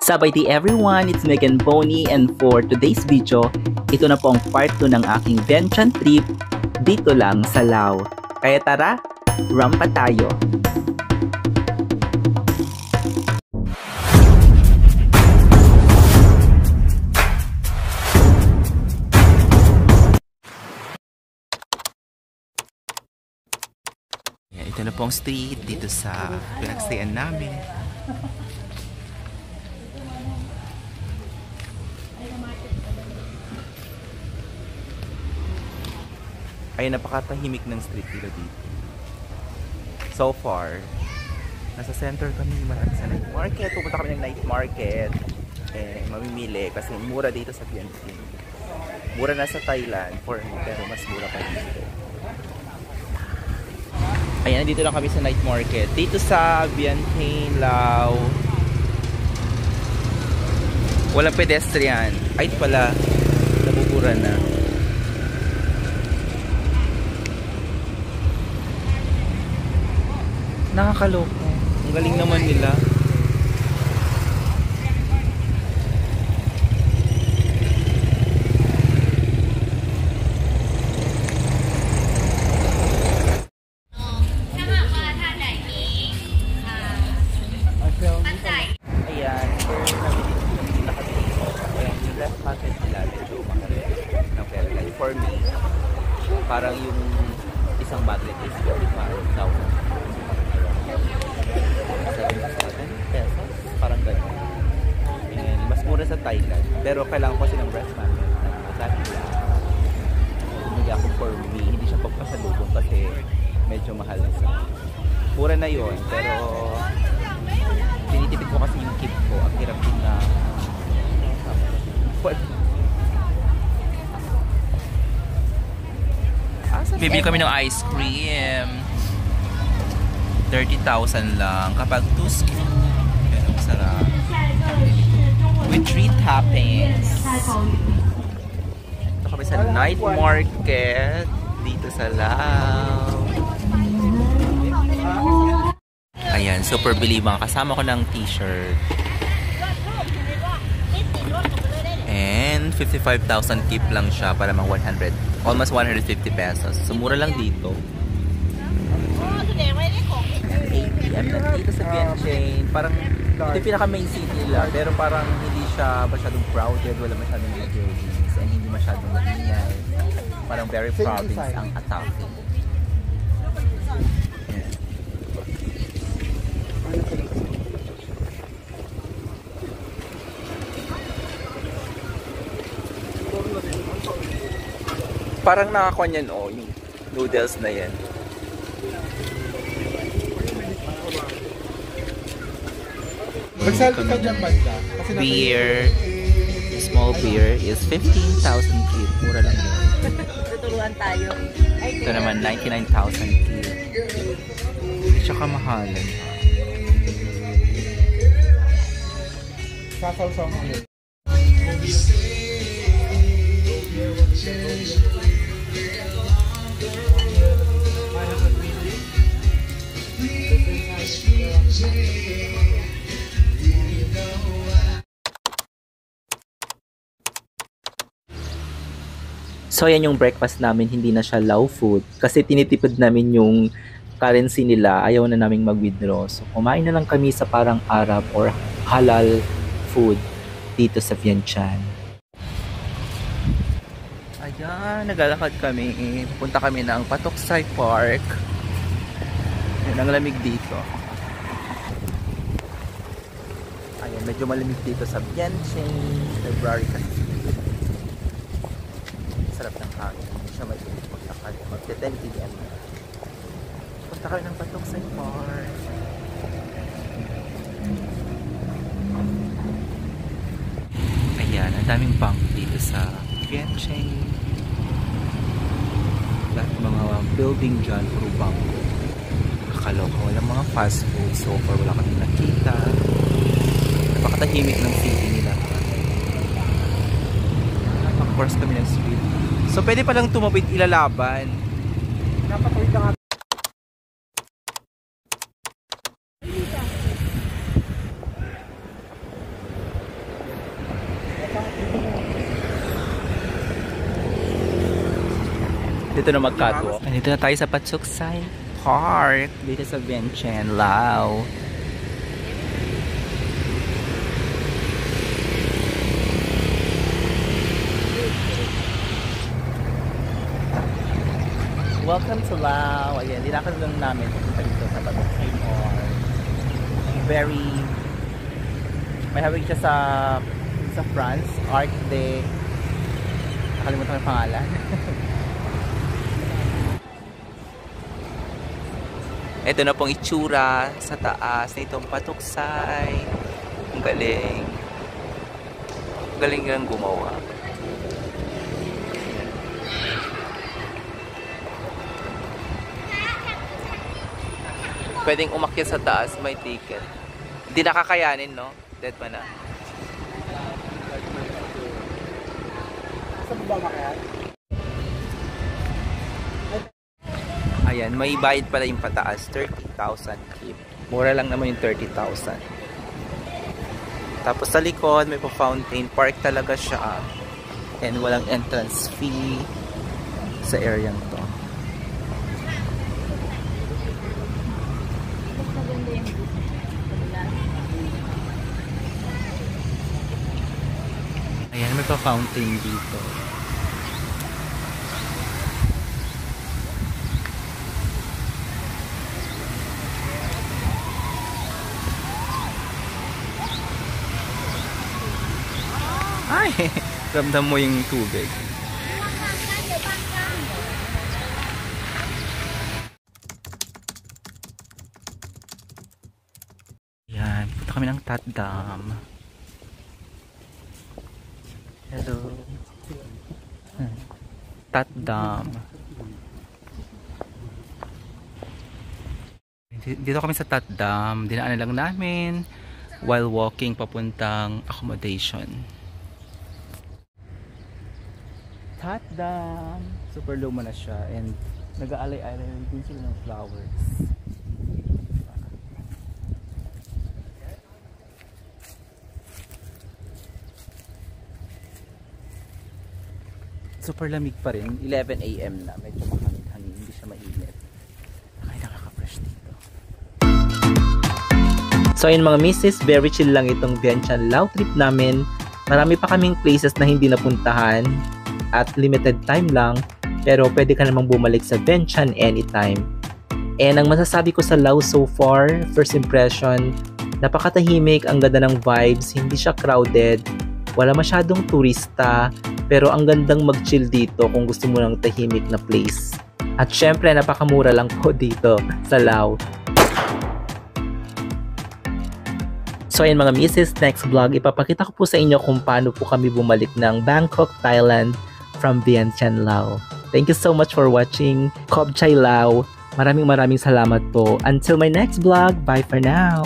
Sabay di everyone, it's Megan Bonnie, and for today's video, ito na po ang part 2 ng aking Vientiane trip dito lang sa Lao. Kaya tara, rampa tayo! Ito na po ang street dito sa pinagstayan namin. Ay, napakatahimik ng street dito. So far, nasa center kami, marami sa night market. Pupunta kami ng night market. Mamimili kasi mura dito sa Vientiane. Mura na sa Thailand for me, pero mas mura pa dito. Ayan, dito lang kami sa night market. Dito sa Vientiane, Lao. Walang pedestrian. Ay, pala, nabubura na. Nakakaloko. Ang galing naman nila. Ayan, yung left pocket nila medyo mahal ng pera. Like for me, parang yung isang baglet is 45,000. 7 pesos, parang gano'n. And mas mura sa Thailand, pero kailangan ko silang breast magnet na dati lang. Bumili ako for me, hindi siya pagpasalubong kasi medyo mahal siya. Mura na yun, pero tinitipid ko kasi yung keep ko. Ang hirap din na bibili kami ng ice cream. 30,000 lang kapag 2 scoop. Pero masarap. With 3 toppings. Ito kami sa night market dito sa Lao. Ayan, super bili mga kasama ko ng t-shirt. And 55,000 keep lang siya para mga 100. Almost 150 pesos. So mura lang dito. ATM na dito sa Vientiane. Parang ito yung pinaka main city nila, pero parang hindi siya masyadong crowded, wala masyadong mga buildings, and hindi masyadong maingay. Parang very province ang Atake. Parang nakakuha niyan yung noodles na yan. Beer, small beer is 15,000 kip. Mura lang yun. Tuturuan tayo. Ito naman 99,000 kip. Siya kamahalan. Sasaw-saw mo yun. So yan yung breakfast namin, hindi na siya Lao food kasi tinitipid namin yung currency nila, ayaw na naming mag-withdraw. So kumain na lang kami sa parang Arab or halal food dito sa Vientiane. Ayan, naglalakad kami. Punta kami ng Patuxay Park. Yan ang lamig dito. Ayan, medyo malamig dito sa Vientiane. February kasi. Sarap ng hangin. Hindi siya mag-init maglakad. Mag-10 p.m. Punta kami ng Patuxay Park. Ayan, ang daming bank dito sa Vientiane. Lahat mga building dyan, puro bangko. Nakakaloka. Walang mga fast food. So far, wala kami nakita. Napakatahimik ng city nila. Of-course kami ng street. So pwede palang tumawid ilalaban. Napatawid lang. Dito na mag-catwalk. Dito na tayo sa Patsuksay Park. Dito sa Vientiane, Lao. Welcome to Lao. Ayan, dinakad lang namin pupunta dito sa Patsuksay Park. Very... May hawig siya sa France. Arc de... Nakalimutan ko yung pangalan. Ito na pong itsura sa taas na itong Patuksay. Ang galing. Ang galing lang gumawa. Pwedeng umakyat sa taas, may ticket. Hindi nakakayanin, no? Dead pa na. Saan ba kaya? Ayan, may bayad pala yung pataas. 30,000 keep. Mura lang naman yung 30,000. Tapos sa likod, may pa-fountain. Park talaga siya. And walang entrance fee sa area to. Ayan, may pa-fountain dito. Ay! Ramdam mo yung tubig. Ayan, punta kami ng Tat Dam. Hello. Tat Dam. Dito kami sa Tat Dam. Dinaanan lang namin while walking papuntang accommodation. Tat Dam. Super low mo na siya and nag-aalay-alay din sila ng flowers. Super lamig pa rin. 11 AM na. Medyo mahangin-hangin. Hindi siya mainit. Ay, nakaka-fresh dito. So ayun mga misses, very chill lang itong Vientiane Lao trip namin. Marami pa kaming places na hindi napuntahan at limited time lang. Pero pwede ka namang bumalik sa Vientiane anytime. And ang masasabi ko sa Lao so far, first impression, napakatahimik, ang ganda ng vibes, hindi siya crowded, wala masyadong turista, pero ang gandang mag-chill dito kung gusto mo ng tahimik na place. At syempre, napakamura lang po dito sa Lao. So ayun mga misses, next vlog, ipapakita ko po sa inyo kung paano po kami bumalik ng Bangkok, Thailand from Vientiane, Lao. Thank you so much for watching Khop Chai Lao. Maraming salamat po. Until my next vlog, bye for now!